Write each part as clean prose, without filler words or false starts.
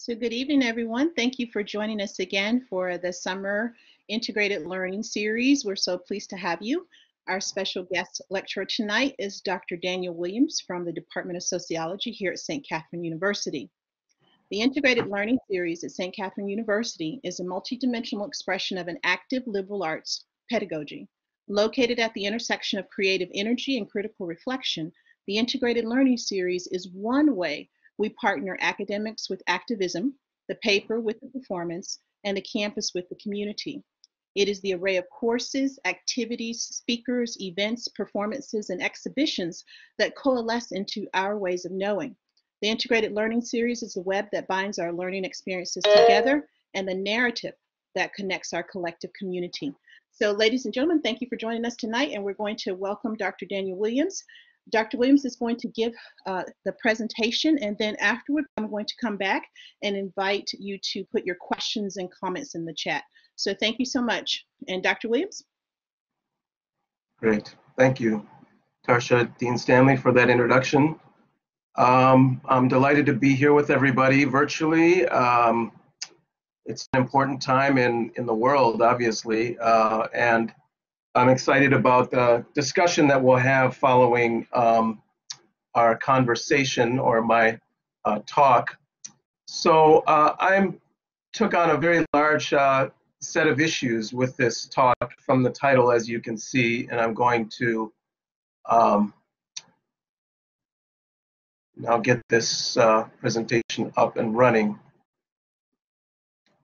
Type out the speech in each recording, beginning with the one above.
So good evening, everyone. Thank you for joining us again for the Summer Integrated Learning Series. We're so pleased to have you. Our special guest lecturer tonight is Dr. Daniel Williams from the Department of Sociology here at St. Catherine University. The Integrated Learning Series at St. Catherine University is a multidimensional expression of an active liberal arts pedagogy. Located at the intersection of creative energy and critical reflection, the Integrated Learning Series is one way we partner academics with activism, the paper with the performance, and the campus with the community. It is the array of courses, activities, speakers, events, performances, and exhibitions that coalesce into our ways of knowing. The Integrated Learning Series is the web that binds our learning experiences together and the narrative that connects our collective community. So, ladies and gentlemen, thank you for joining us tonight, and we're going to welcome Dr. Daniel Williams. Dr. Williams is going to give the presentation, and then afterward, I'm going to come back and invite you to put your questions and comments in the chat. So thank you so much. And Dr. Williams? Great. Thank you, Tarsha Dean Stanley, for that introduction. I'm delighted to be here with everybody virtually. It's an important time in the world, obviously, and I'm excited about the discussion that we'll have following our conversation or my talk. So I took on a very large set of issues with this talk from the title, as you can see, and I'm going to now get this presentation up and running.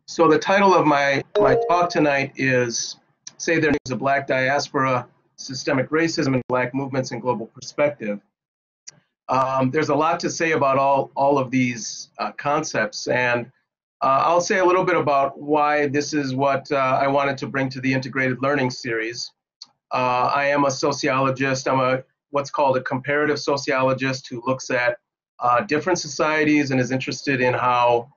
So the title of my talk tonight is Say Their Names of Black Diaspora, Systemic Racism in Black Movements and Global Perspective. There's a lot to say about all of these concepts, and I'll say a little bit about why this is what I wanted to bring to the Integrated Learning Series. I am a sociologist. I'm what's called a comparative sociologist who looks at different societies and is interested in how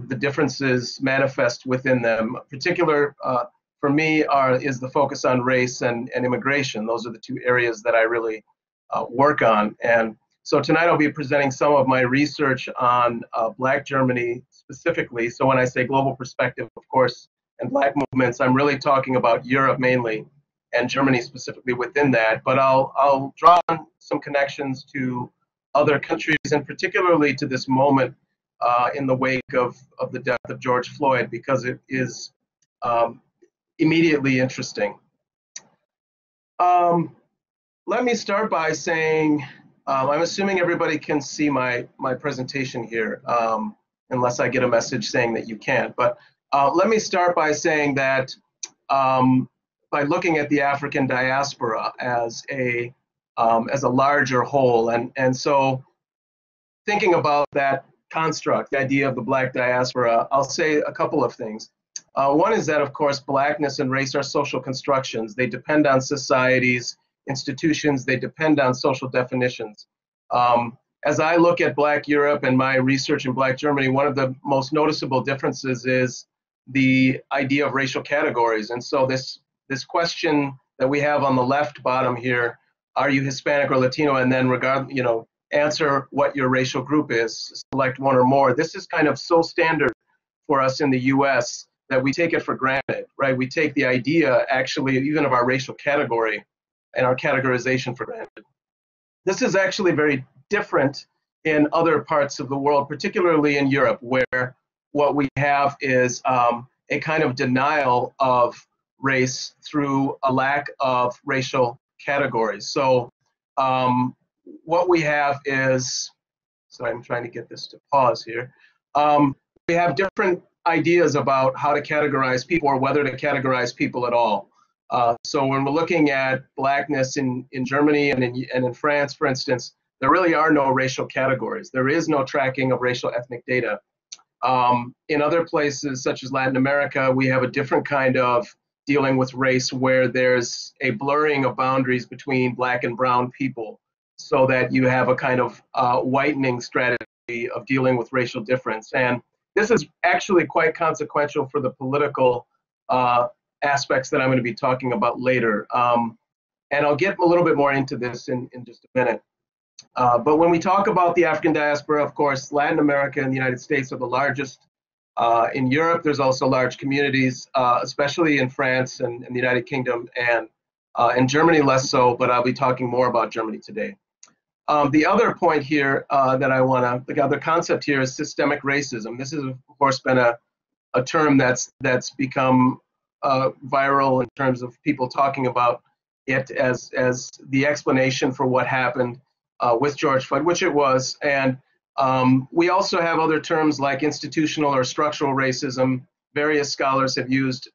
the differences manifest within them. Particular for me is the focus on race and immigration. Those are the two areas that I really work on. And so tonight I'll be presenting some of my research on Black Germany specifically. So when I say global perspective, of course, and Black movements, I'm really talking about Europe mainly and Germany specifically within that. But I'll draw on some connections to other countries and particularly to this moment in the wake of the death of George Floyd, because it is immediately interesting. Let me start by saying, I'm assuming everybody can see my presentation here, unless I get a message saying that you can't. But let me start by saying that by looking at the African diaspora as a larger whole, and so thinking about that construct, the idea of the Black diaspora, I'll say a couple of things. One is that, of course, Blackness and race are social constructions. They depend on societies, institutions, they depend on social definitions. As I look at Black Europe and my research in Black Germany, one of the most noticeable differences is the idea of racial categories. And so this question that we have on the left bottom here, are you Hispanic or Latino, and then answer what your racial group is, select one or more. This is kind of so standard for us in the US that we take it for granted, right? We take the idea, actually, even of our racial category and our categorization for granted. This is actually very different in other parts of the world, particularly in Europe, where what we have is a kind of denial of race through a lack of racial categories. So what we have is, sorry, I'm trying to get this to pause here. We have different ideas about how to categorize people or whether to categorize people at all. So when we're looking at Blackness in Germany and in France, for instance, there really are no racial categories. There is no tracking of racial ethnic data. In other places, such as Latin America, we have a different kind of dealing with race where there's a blurring of boundaries between Black and brown people, so that you have a kind of whitening strategy of dealing with racial difference. And this is actually quite consequential for the political aspects that I'm going to be talking about later. And I'll get a little bit more into this in just a minute. But when we talk about the African diaspora, of course, Latin America and the United States are the largest. In Europe, there's also large communities, especially in France and the United Kingdom, and in Germany less so, but I'll be talking more about Germany today. The other point here the other concept here is systemic racism. This has, of course, been a term that's become viral in terms of people talking about it as the explanation for what happened with George Floyd, which it was. And we also have other terms like institutional or structural racism. Various scholars have used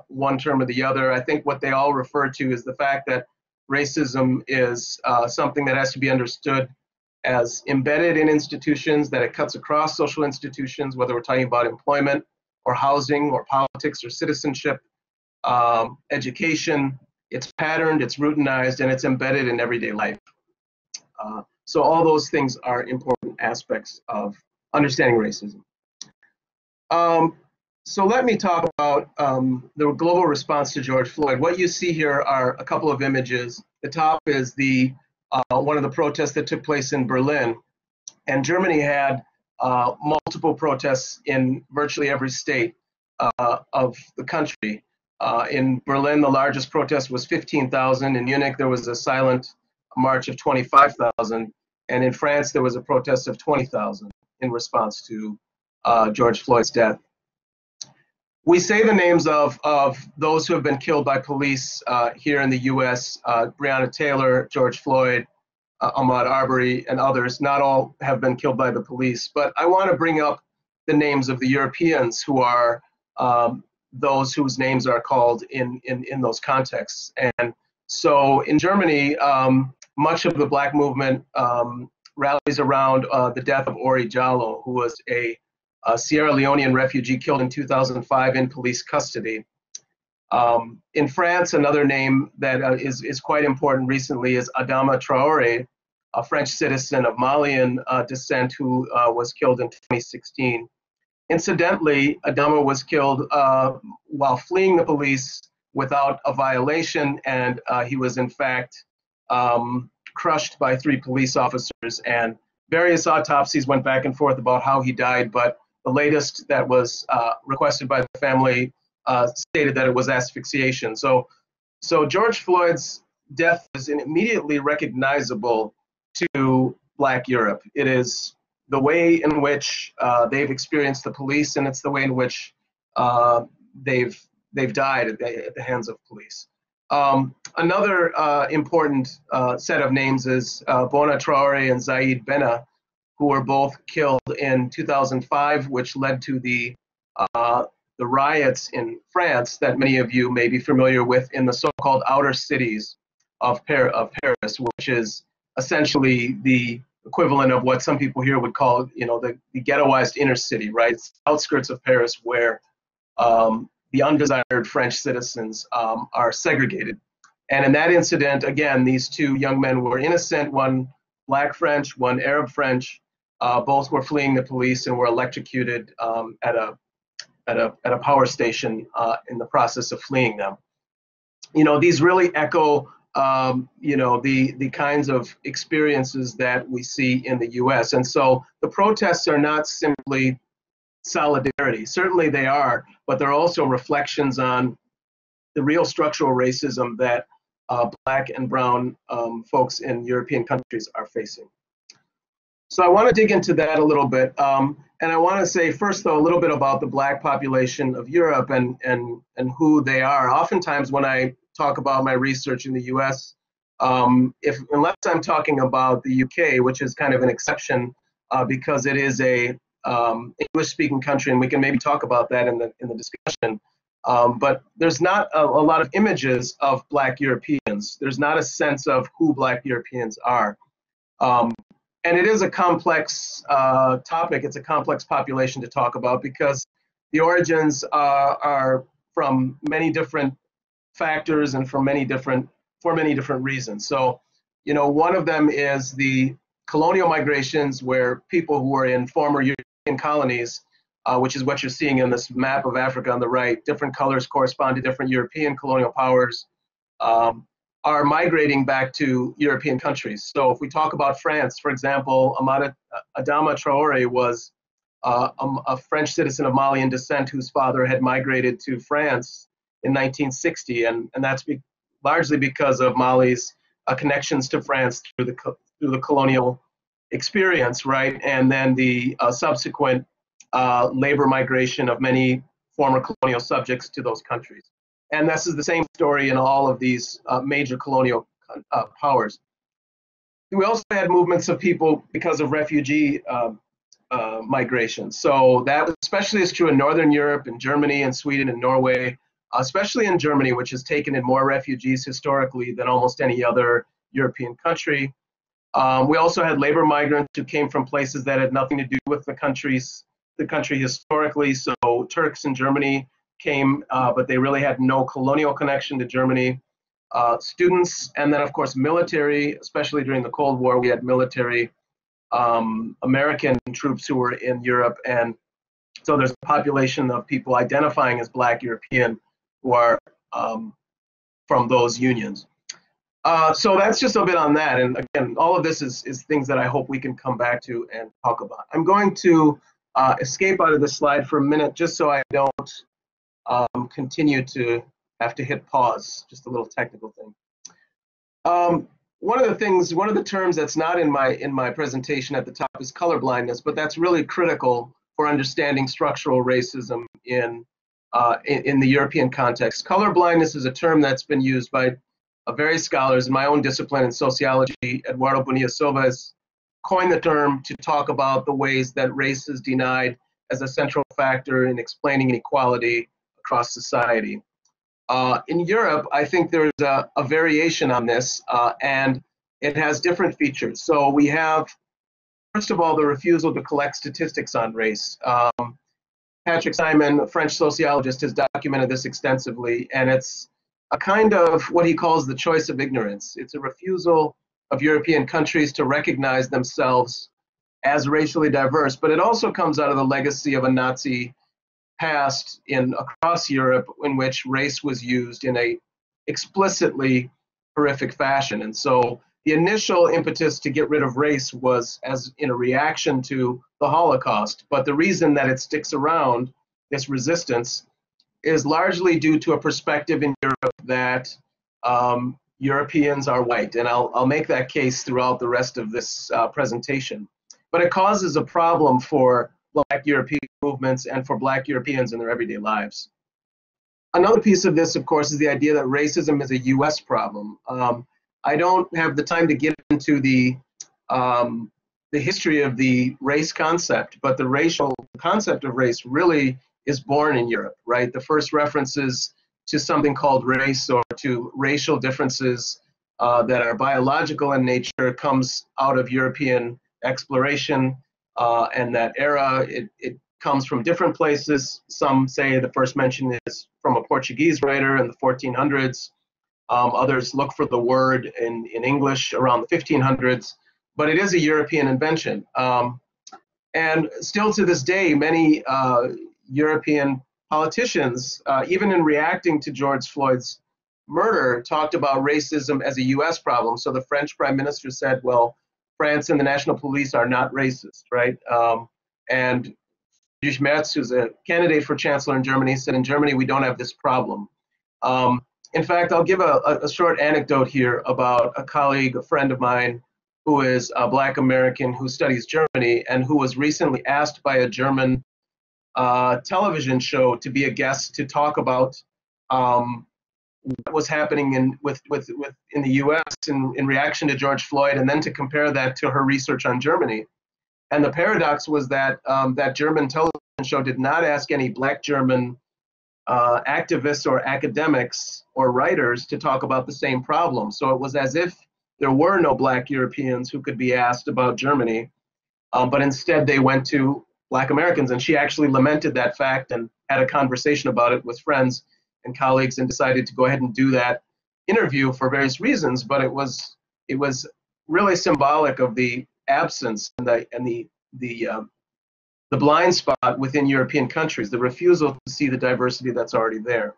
one term or the other. I think what they all refer to is the fact that racism is something that has to be understood as embedded in institutions, that it cuts across social institutions, whether we're talking about employment or housing or politics or citizenship, education. It's patterned, it's routinized, and it's embedded in everyday life. So all those things are important aspects of understanding racism. So let me talk about the global response to George Floyd. What you see here are a couple of images. The top is one of the protests that took place in Berlin. And Germany had multiple protests in virtually every state of the country. In Berlin, the largest protest was 15,000. In Munich, there was a silent march of 25,000. And in France, there was a protest of 20,000 in response to George Floyd's death. We say the names of those who have been killed by police here in the US, Breonna Taylor, George Floyd, Ahmaud Arbery, and others. Not all have been killed by the police, but I want to bring up the names of the Europeans who are those whose names are called in those contexts. And so in Germany, much of the Black movement rallies around the death of Ori Jalloh, who was a Sierra Leonean refugee killed in 2005 in police custody. In France, another name that is quite important recently is Adama Traore, a French citizen of Malian descent who was killed in 2016. Incidentally, Adama was killed while fleeing the police without a violation, and he was in fact crushed by 3 police officers, and various autopsies went back and forth about how he died, but the latest that was requested by the family stated that it was asphyxiation. So George Floyd's death is immediately recognizable to Black Europe. It is the way in which they've experienced the police, and it's the way in which they've died at the hands of police. Another important set of names is Bona Traore and Zaid Benna, who were both killed in 2005, which led to the riots in France that many of you may be familiar with in the so-called outer cities of Paris, which is essentially the equivalent of what some people here would call, the ghettoized inner city, right? It's outskirts of Paris where the undesired French citizens are segregated. And in that incident, again, these 2 young men were innocent, one Black French, one Arab French. Both were fleeing the police and were electrocuted at a power station in the process of fleeing them. These really echo, the kinds of experiences that we see in the U.S. And so the protests are not simply solidarity. Certainly they are, but they're also reflections on the real structural racism that Black and brown folks in European countries are facing. So I want to dig into that a little bit. And I want to say first, though, a little bit about the Black population of Europe and who they are. Oftentimes when I talk about my research in the US, unless I'm talking about the UK, which is kind of an exception because it is a English-speaking country, and we can maybe talk about that in the discussion. But there's not a lot of images of Black Europeans. There's not a sense of who Black Europeans are. And it is a complex topic. It's a complex population to talk about because the origins are from many different factors and for many different reasons. So, one of them is the colonial migrations, where people who were in former European colonies, which is what you're seeing in this map of Africa on the right, different colors correspond to different European colonial powers, are migrating back to European countries. So if we talk about France, for example, Adama Traore was a French citizen of Malian descent whose father had migrated to France in 1960, and that's largely because of Mali's connections to France through the colonial experience, right? And then the subsequent labor migration of many former colonial subjects to those countries. And this is the same story in all of these major colonial powers. We also had movements of people because of refugee migration. So that especially is true in Northern Europe, in Germany and Sweden and Norway, especially in Germany, which has taken in more refugees historically than almost any other European country. We also had labor migrants who came from places that had nothing to do with the country historically. So Turks in Germany came, but they really had no colonial connection to Germany. Students, and then of course military, especially during the Cold War, we had military American troops who were in Europe. And so there's a population of people identifying as Black European who are from those unions. So that's just a bit on that. And again, all of this is things that I hope we can come back to and talk about. I'm going to escape out of this slide for a minute just so I don't continue to have to hit pause, just a little technical thing. One of the terms that's not in my presentation at the top is colorblindness, but that's really critical for understanding structural racism in the European context. Colorblindness is a term that's been used by various scholars in my own discipline in sociology. Eduardo Bonilla Silva has coined the term to talk about the ways that race is denied as a central factor in explaining inequality across society. In Europe, I think there's a variation on this, and it has different features. So we have, first of all, the refusal to collect statistics on race. Patrick Simon, a French sociologist, has documented this extensively, and it's a kind of what he calls the choice of ignorance. It's a refusal of European countries to recognize themselves as racially diverse, but it also comes out of the legacy of a Nazi past across Europe in which race was used in a explicitly horrific fashion. And so the initial impetus to get rid of race was as in a reaction to the Holocaust, but the reason that it sticks around, this resistance, is largely due to a perspective in Europe that Europeans are white, and I'll make that case throughout the rest of this presentation. But it causes a problem for Black European movements and for Black Europeans in their everyday lives. Another piece of this, of course, is the idea that racism is a US problem. I don't have the time to get into the history of the race concept, but the racial concept of race really is born in Europe, right? The first references to something called race or to racial differences that are biological in nature comes out of European exploration and that era. It comes from different places. Some say the first mention is from a Portuguese writer in the 1400s. Others look for the word in English around the 1500s, but it is a European invention. And still to this day, many European politicians, even in reacting to George Floyd's murder, talked about racism as a US problem. So the French prime minister said, well, France and the national police are not racist, right? And Friedrich Merz, who's a candidate for chancellor in Germany, said in Germany, we don't have this problem. In fact, I'll give a short anecdote here about a colleague, a friend of mine, who is a Black American who studies Germany and who was recently asked by a German television show to be a guest to talk about what was happening in the U.S. in reaction to George Floyd, and then to compare that to her research on Germany. And the paradox was that that German television show did not ask any Black German activists or academics or writers to talk about the same problem. So it was as if there were no Black Europeans who could be asked about Germany, but instead they went to Black Americans. And she actually lamented that fact and had a conversation about it with friends and colleagues and decided to go ahead and do that interview for various reasons. But it was really symbolic of the absence and the blind spot within European countries, the refusal to see the diversity that's already there.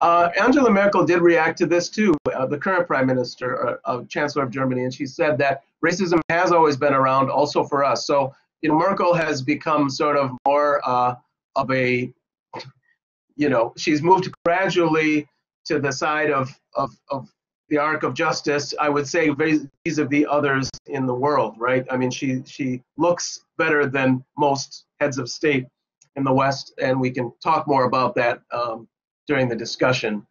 Angela Merkel did react to this too, the current prime minister, chancellor of Germany, and she said that racism has always been around also for us. So, Merkel has become sort of more of a, she's moved gradually to the side of the arc of justice, I would say, vis-a-vis others in the world, right? I mean, she looks better than most heads of state in the West, and we can talk more about that during the discussion.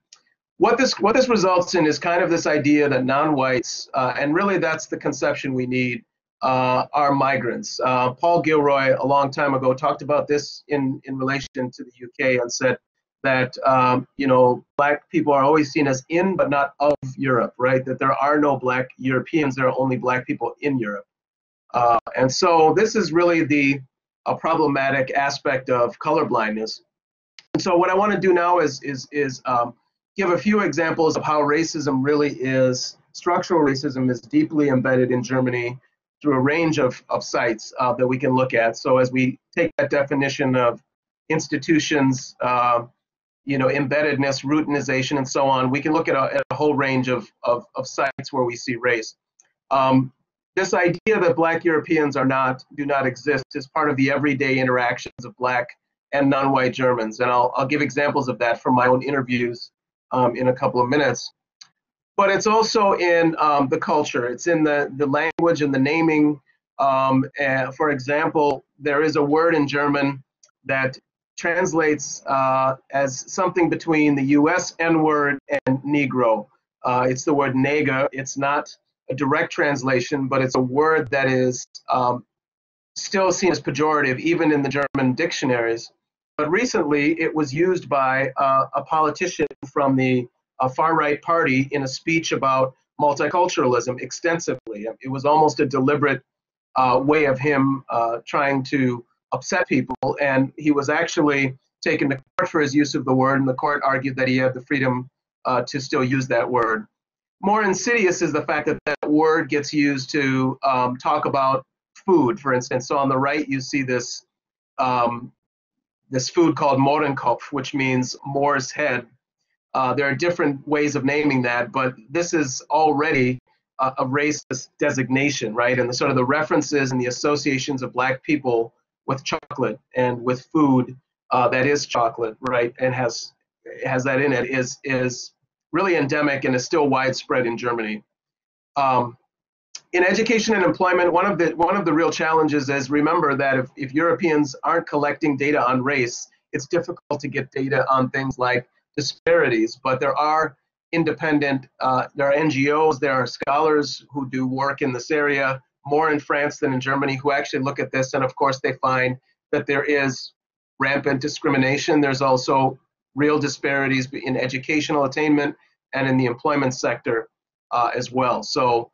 What this results in is kind of this idea that non-whites, and really that's the conception we need, are migrants. Paul Gilroy, a long time ago, talked about this in relation to the UK and said that Black people are always seen as in but not of Europe, right? That there are no Black Europeans, there are only Black people in Europe. And so this is really the problematic aspect of colorblindness. And so what I want to do now is give a few examples of how structural racism is deeply embedded in Germany through a range of sites that we can look at. So as we take that definition of institutions, embeddedness, routinization, and so on, we can look at a whole range of sites where we see race. This idea that Black Europeans do not exist is part of the everyday interactions of Black and non-white Germans, and I'll give examples of that from my own interviews in a couple of minutes. But it's also in the culture. It's in the language and the naming. And for example, there is a word in German that translates as something between the US N-word and Negro. It's the word Neger. It's not a direct translation, but it's a word that is still seen as pejorative, even in the German dictionaries. But recently, it was used by a politician from the far-right party in a speech about multiculturalism extensively. It was almost a deliberate way of him trying to upset people, and he was actually taken to court for his use of the word, and the court argued that he had the freedom to still use that word. More insidious is the fact that that word gets used to talk about food, for instance. So on the right, you see this this food called Mohrenkopf, which means Moor's head. There are different ways of naming that, but this is already a racist designation, right? And the sort of the references and the associations of Black people with chocolate and with food that is chocolate, right, and has that in it is really endemic and is still widespread in Germany. In education and employment, one of the real challenges is, remember that if Europeans aren't collecting data on race, it's difficult to get data on things like disparities. But there are independent, there are NGOs, there are scholars who do work in this area, more in France than in Germany, who actually look at this, and of course they find that there is rampant discrimination. There's also real disparities in educational attainment and in the employment sector as well. So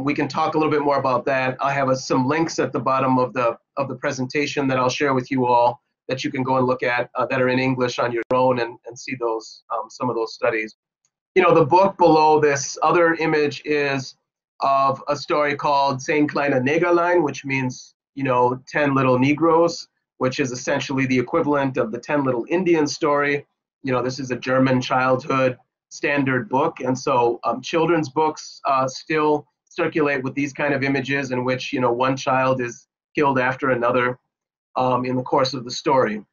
we can talk a little bit more about that. I have some links at the bottom of the presentation that I'll share with you all that you can go and look at that are in English on your own and see those some of those studies. The book below this other image is of a story called Zehn kleine Negerlein, which means 10 little Negroes, which is essentially the equivalent of the 10 little Indians story. This is a German childhood standard book, and so children's books still circulate with these kind of images in which one child is killed after another in the course of the story.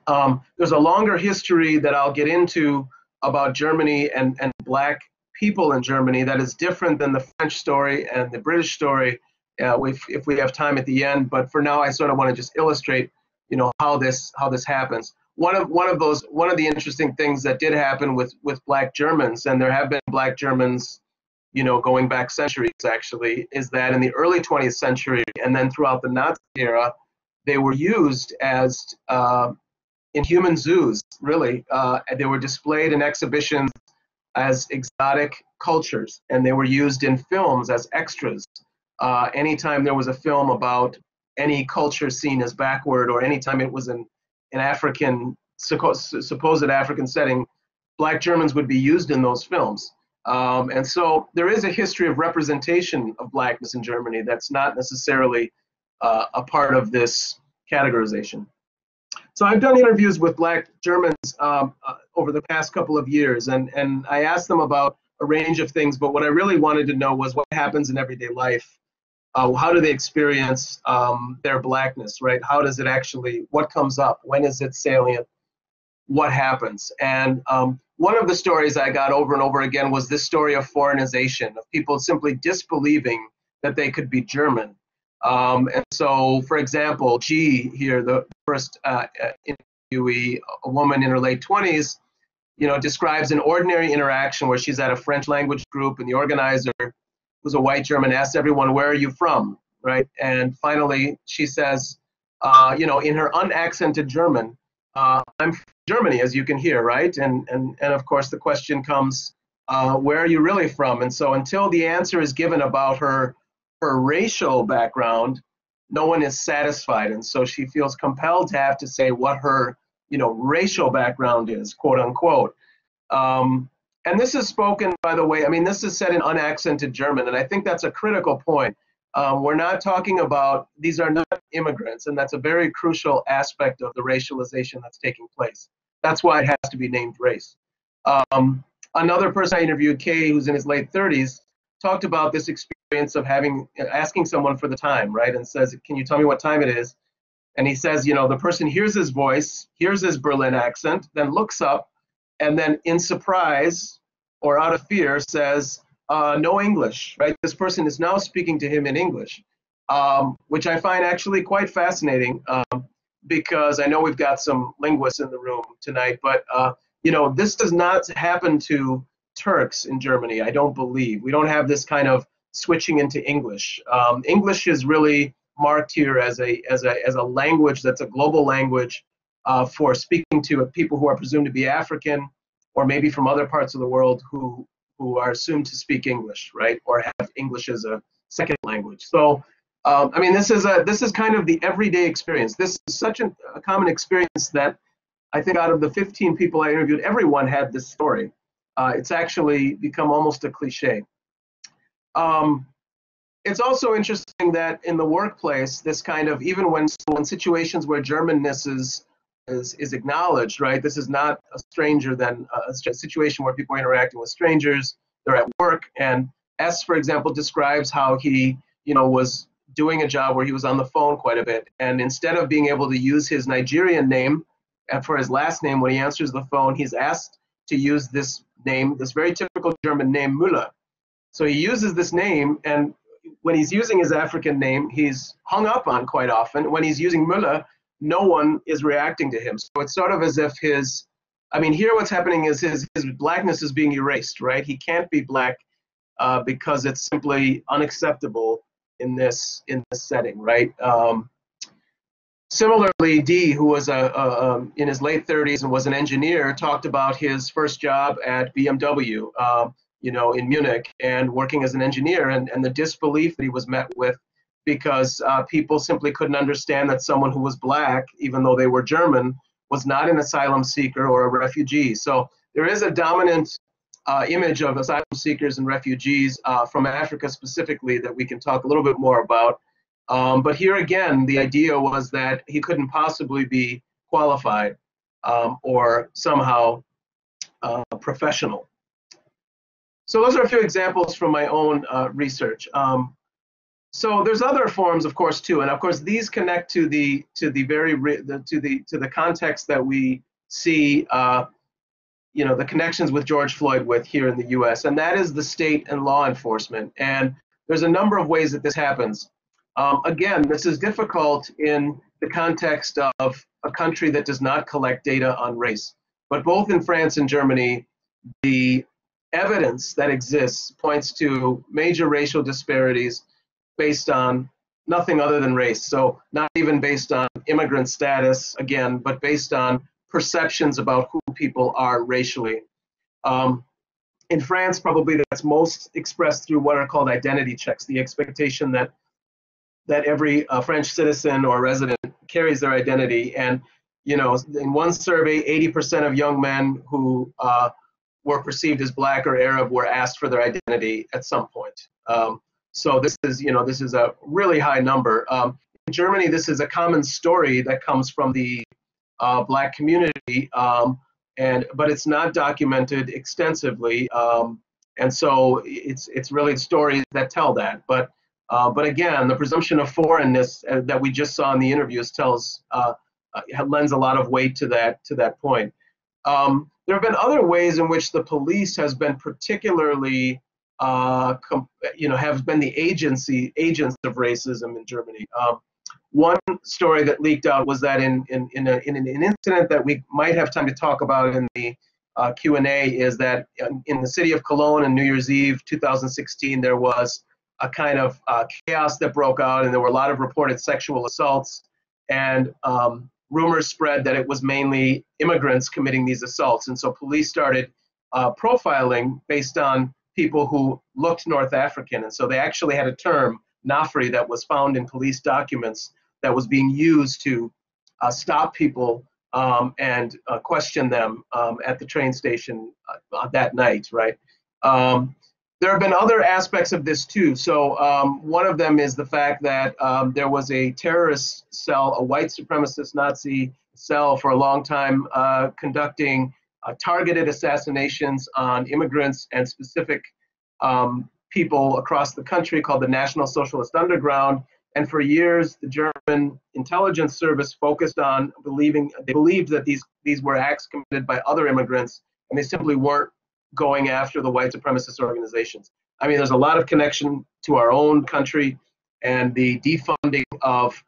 There's a longer history that I'll get into about Germany and Black people in Germany that is different than the French story and the British story if we have time at the end. But for now, I sort of want to just illustrate how this happens. One of the interesting things that did happen with Black Germans, and there have been Black Germans going back centuries actually, is that in the early 20th century and then throughout the Nazi era, they were used as in human zoos, really. They were displayed in exhibitions as exotic cultures, and they were used in films as extras. Anytime there was a film about any culture seen as backward, or anytime it was an African, supposed African setting, Black Germans would be used in those films. And so there is a history of representation of Blackness in Germany that's not necessarily a part of this categorization. So I've done interviews with Black Germans over the past couple of years, and I asked them about a range of things, but what I really wanted to know was what happens in everyday life. How do they experience their Blackness, right? How does it actually, what comes up? When is it salient? What happens? And one of the stories I got over and over again was this story of foreignization, of people simply disbelieving that they could be German. And so, for example, G here, the first interviewee, a woman in her late 20s, describes an ordinary interaction where she's at a French language group and the organizer, who's a white German, asks everyone, "Where are you from?" Right? And finally, she says, in her unaccented German, "I'm from Germany," as you can hear, right? And of course, the question comes, where are you really from? And so until the answer is given about her racial background, no one is satisfied. And so she feels compelled to have to say what her, racial background is, quote unquote. And this is spoken, by the way, I mean, this is said in unaccented German, and I think that's a critical point. We're not talking about, these are not immigrants, and that's a very crucial aspect of the racialization that's taking place. That's why it has to be named race. Another person I interviewed, Kay, who's in his late 30s, talked about this experience of asking someone for the time, right, and says, "Can you tell me what time it is?" And he says, the person hears his voice, hears his Berlin accent, then looks up, and then in surprise or out of fear says, "No English," right? This person is now speaking to him in English, which I find actually quite fascinating, because I know we've got some linguists in the room tonight, but this does not happen to Turks in Germany, I don't believe. We don't have this kind of switching into English. English is really marked here as a language that's a global language for speaking to people who are presumed to be African, or maybe from other parts of the world who are assumed to speak English, right, or have English as a second language. So, I mean, this is kind of the everyday experience. This is such a common experience that I think out of the 15 people I interviewed, everyone had this story. It's actually become almost a cliche. It's also interesting that in the workplace, this kind of, even when situations where Germanness is acknowledged, right? This is not a stranger than a situation where people are interacting with strangers. They're at work, and S, for example, describes how he, was doing a job where he was on the phone quite a bit, and instead of being able to use his Nigerian name for his last name when he answers the phone, he's asked to use this name, this very typical German name, Müller. So he uses this name, and when he's using his African name, he's hung up on quite often. When he's using Müller, no one is reacting to him. So it's sort of as if here what's happening is his Blackness is being erased, right? He can't be Black because it's simply unacceptable in this setting, right? Similarly, D, who was in his late 30s and was an engineer, talked about his first job at BMW, in Munich, and working as an engineer, and the disbelief that he was met with, because people simply couldn't understand that someone who was Black, even though they were German, was not an asylum seeker or a refugee. So there is a dominant image of asylum seekers and refugees from Africa specifically that we can talk a little bit more about. But here again, the idea was that he couldn't possibly be qualified or somehow professional. So those are a few examples from my own research. So there's other forms, of course, too, and of course these connect to the context that we see, the connections with George Floyd with here in the U.S., and that is the state and law enforcement. And there's a number of ways that this happens. Again, this is difficult in the context of a country that does not collect data on race. But both in France and Germany, the evidence that exists points to major racial disparities based on nothing other than race. So not even based on immigrant status, again, but based on perceptions about who people are racially. In France, probably that's most expressed through what are called identity checks, the expectation that every French citizen or resident carries their identity. And, in one survey, 80% of young men who were perceived as Black or Arab were asked for their identity at some point. So this is a really high number. In Germany, this is a common story that comes from the Black community, but it's not documented extensively. And so it's really stories that tell that. But again, the presumption of foreignness that we just saw in the interviews lends a lot of weight to that point. There have been other ways in which the police has been particularly, have been the agents of racism in Germany. One story that leaked out was that in an incident that we might have time to talk about in the Q&A, is that in the city of Cologne on New Year's Eve 2016, there was a kind of chaos that broke out, and there were a lot of reported sexual assaults, and rumors spread that it was mainly immigrants committing these assaults. And so police started profiling based on people who looked North African. And so they actually had a term, Nafri, that was found in police documents that was being used to stop people and question them at the train station that night, right? There have been other aspects of this too. So one of them is the fact that there was a terrorist cell, a white supremacist Nazi cell for a long time conducting targeted assassinations on immigrants and specific people across the country, called the National Socialist Underground. And for years, the German intelligence service focused on they believed that these were acts committed by other immigrants, and they simply weren't going after the white supremacist organizations. I mean, there's a lot of connection to our own country and the defunding of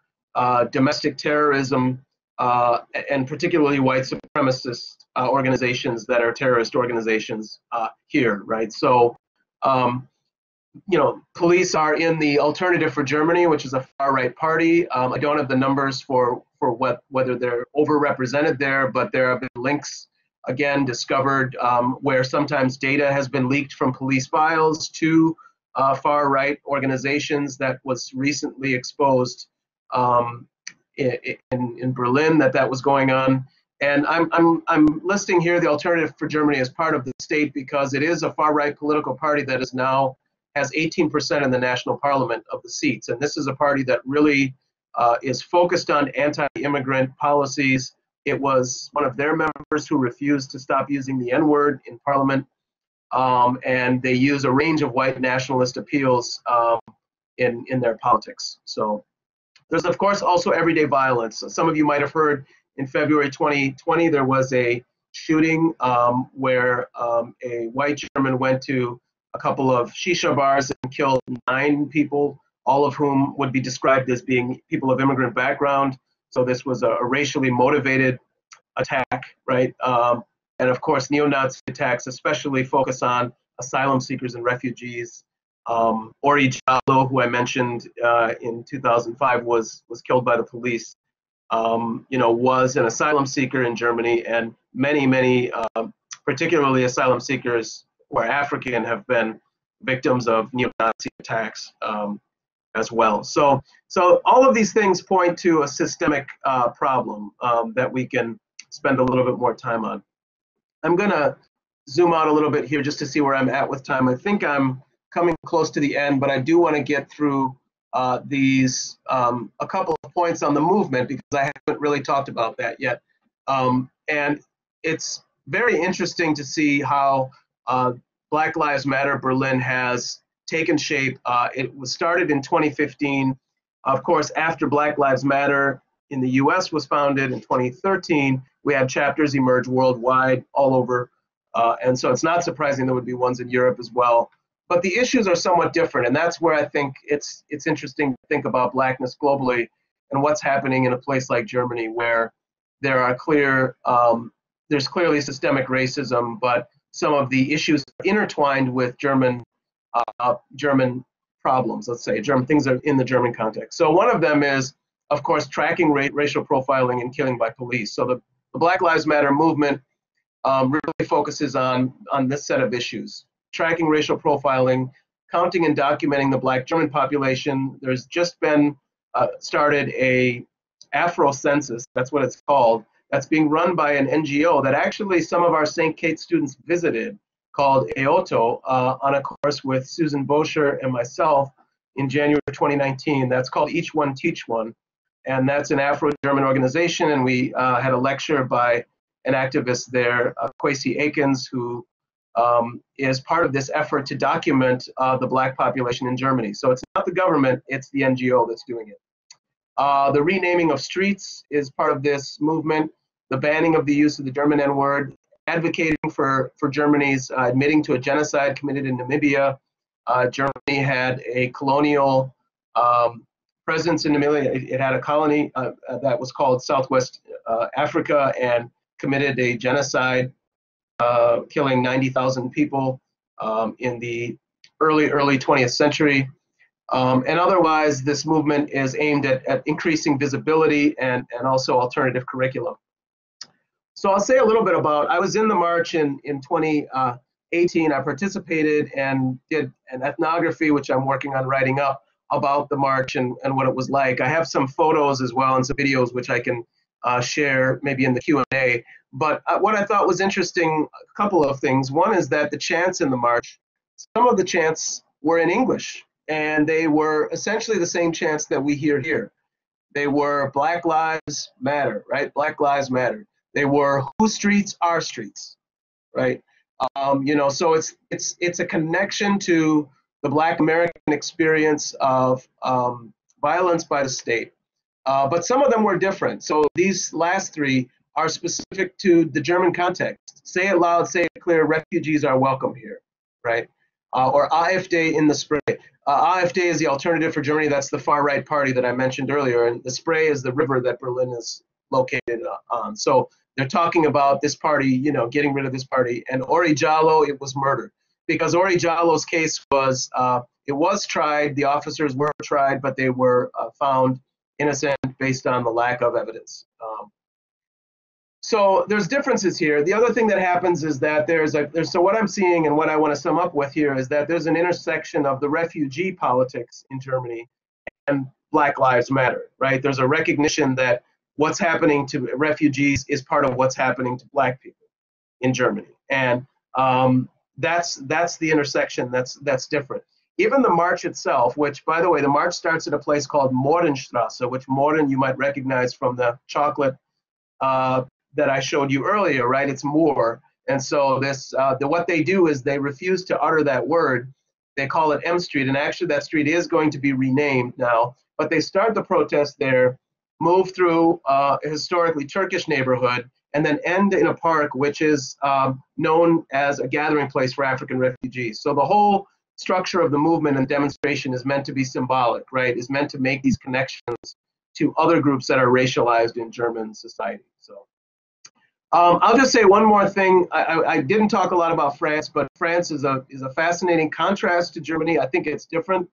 domestic terrorism and particularly white supremacist organizations that are terrorist organizations here, right? So, police are in the Alternative for Germany, which is a far-right party. I don't have the numbers for whether they're overrepresented there, but there have been links, again, discovered where sometimes data has been leaked from police files to far-right organizations. That was recently exposed in Berlin that was going on. And I'm listing here the Alternative for Germany as part of the state because it is a far-right political party that is now has 18% in the national parliament of the seats. And this is a party that really is focused on anti-immigrant policies. It was one of their members who refused to stop using the N-word in parliament. And they use a range of white nationalist appeals in their politics. So there's, of course, also everyday violence. Some of you might have heard in February 2020, there was a shooting where a white German went to a couple of shisha bars and killed 9 people, all of whom would be described as being people of immigrant background. So this was a racially motivated attack, right? And of course, neo-Nazi attacks especially focus on asylum seekers and refugees. Ori Jallo, who I mentioned in 2005, was killed by the police. Was an asylum seeker in Germany, and many, particularly asylum seekers who are African, have been victims of neo-Nazi attacks as well. So all of these things point to a systemic problem that we can spend a little bit more time on. I'm going to zoom out a little bit here just to see where I'm at with time. I think I'm coming close to the end, but I do want to get through these a couple of points on the movement because I haven't really talked about that yet. And it's very interesting to see how Black Lives Matter Berlin has taken shape. It was started in 2015. Of course, after Black Lives Matter in the US was founded in 2013, we had chapters emerge worldwide all over. And so it's not surprising there would be ones in Europe as well. But the issues are somewhat different. And that's where I think it's interesting to think about Blackness globally and what's happening in a place like Germany, where there are there's clearly systemic racism, but some of the issues are intertwined with German problems, let's say, German things are in the German context. So one of them is, of course, tracking racial profiling and killing by police. So the Black Lives Matter movement really focuses on this set of issues: tracking racial profiling, counting and documenting the Black German population. There's just been started a Afro census, that's what it's called, that's being run by an NGO that actually some of our St. Kate students visited, called EOTO, on a course with Susan Boscher and myself in January 2019. That's called Each One Teach One. and that's an Afro-German organization. And we had a lecture by an activist there, Kwesi Akins, who is part of this effort to document the Black population in Germany. So it's not the government, it's the NGO that's doing it. The renaming of streets is part of this movement, the banning of the use of the German N-word, advocating for Germany's admitting to a genocide committed in Namibia. Germany had a colonial presence in Namibia. It had a colony that was called Southwest Africa and committed a genocide, killing 90,000 people in the early 20th century. And otherwise, this movement is aimed at increasing visibility and also alternative curriculum. So I'll say a little bit about, I was in the march in 2018. I participated and did an ethnography, which I'm working on writing up, about the march and what it was like. I have some photos as well and some videos which I can share maybe in the Q&A. But what I thought was interesting, a couple of things. One is that the chants in the march, some of the chants were in English, and they were essentially the same chants that we hear here. They were Black Lives Matter, right? Black Lives Matter. They were whose streets are streets, right? You know, so it's a connection to the Black American experience of violence by the state. But some of them were different. So these last three are specific to the German context. Say it loud, say it clear, refugees are welcome here, right? Or AfD in the Spray. AfD is the alternative for Germany. That's the far right party that I mentioned earlier. And the Spray is the river that Berlin is located on. So they're talking about this party, you know, getting rid of this party. And Ori Jallo, it was murder. Because Ori Jallo's case was, it was tried, the officers were tried, but they were found innocent based on the lack of evidence. So there's differences here. The other thing that happens is that so what I'm seeing and what I want to sum up with here is that there's an intersection of the refugee politics in Germany and Black Lives Matter, right? There's a recognition that what's happening to refugees is part of what's happening to Black people in Germany. And that's the intersection that's different. Even the march itself, which, by the way, the march starts at a place called Mohrenstrasse, which Mohren you might recognize from the chocolate that I showed you earlier, right? It's more. And so what they do is they refuse to utter that word. They call it M Street, and actually that street is going to be renamed now. But they start the protest there, move through a historically Turkish neighborhood, and then end in a park which is known as a gathering place for African refugees. So the whole structure of the movement and demonstration is meant to be symbolic, right? Is meant to make these connections to other groups that are racialized in German society. So I'll just say one more thing. I didn't talk a lot about France, but France is a fascinating contrast to Germany. I think it's different.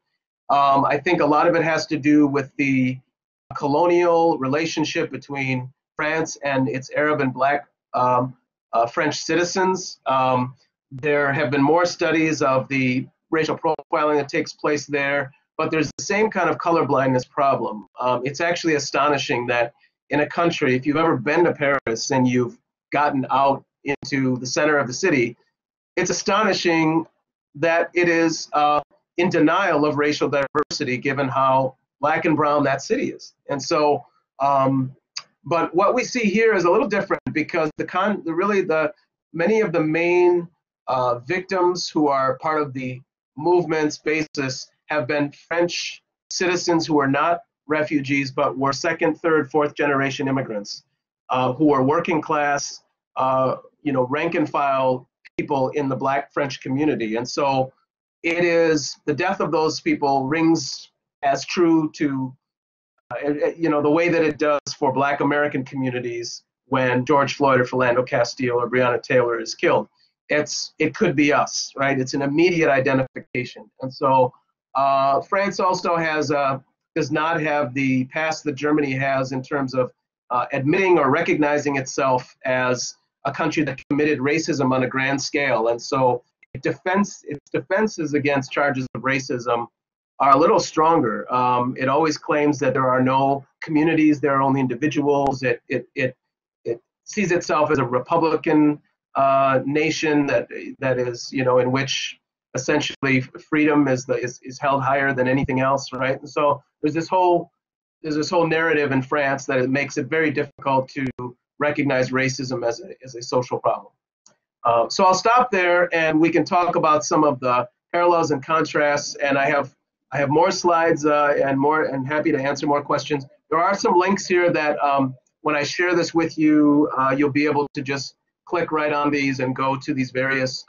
I think a lot of it has to do with the colonial relationship between France and its Arab and Black French citizens. There have been more studies of the racial profiling that takes place there, but there's the same kind of colorblindness problem. It's actually astonishing that in a country, if you've ever been to Paris and you've gotten out into the center of the city, it's astonishing that it is in denial of racial diversity given how Black and brown that city is. And so, but what we see here is a little different because many of the main victims who are part of the movement's basis have been French citizens who are not refugees, but were second, third, fourth generation immigrants who are working class, rank and file people in the Black French community. And so it is, the death of those people rings as true to, the way that it does for Black American communities when George Floyd or Philando Castile or Breonna Taylor is killed. It could be us, right? It's an immediate identification. And so France also does not have the past that Germany has in terms of admitting or recognizing itself as a country that committed racism on a grand scale. And so its defenses against charges of racism are a little stronger. It always claims that there are no communities, there are only individuals. It sees itself as a Republican nation that is, in which essentially freedom is held higher than anything else, right? And so there's this whole this whole narrative in France that it makes it very difficult to recognize racism as a social problem. So I'll stop there, and we can talk about some of the parallels and contrasts. And I have more slides and happy to answer more questions. There are some links here that when I share this with you, you'll be able to just click right on these and go to these various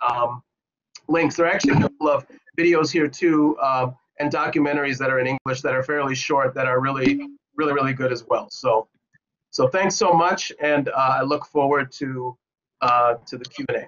links. There are actually a couple of videos here too, and documentaries that are in English that are fairly short that are really good as well. So thanks so much, and I look forward to the Q&A.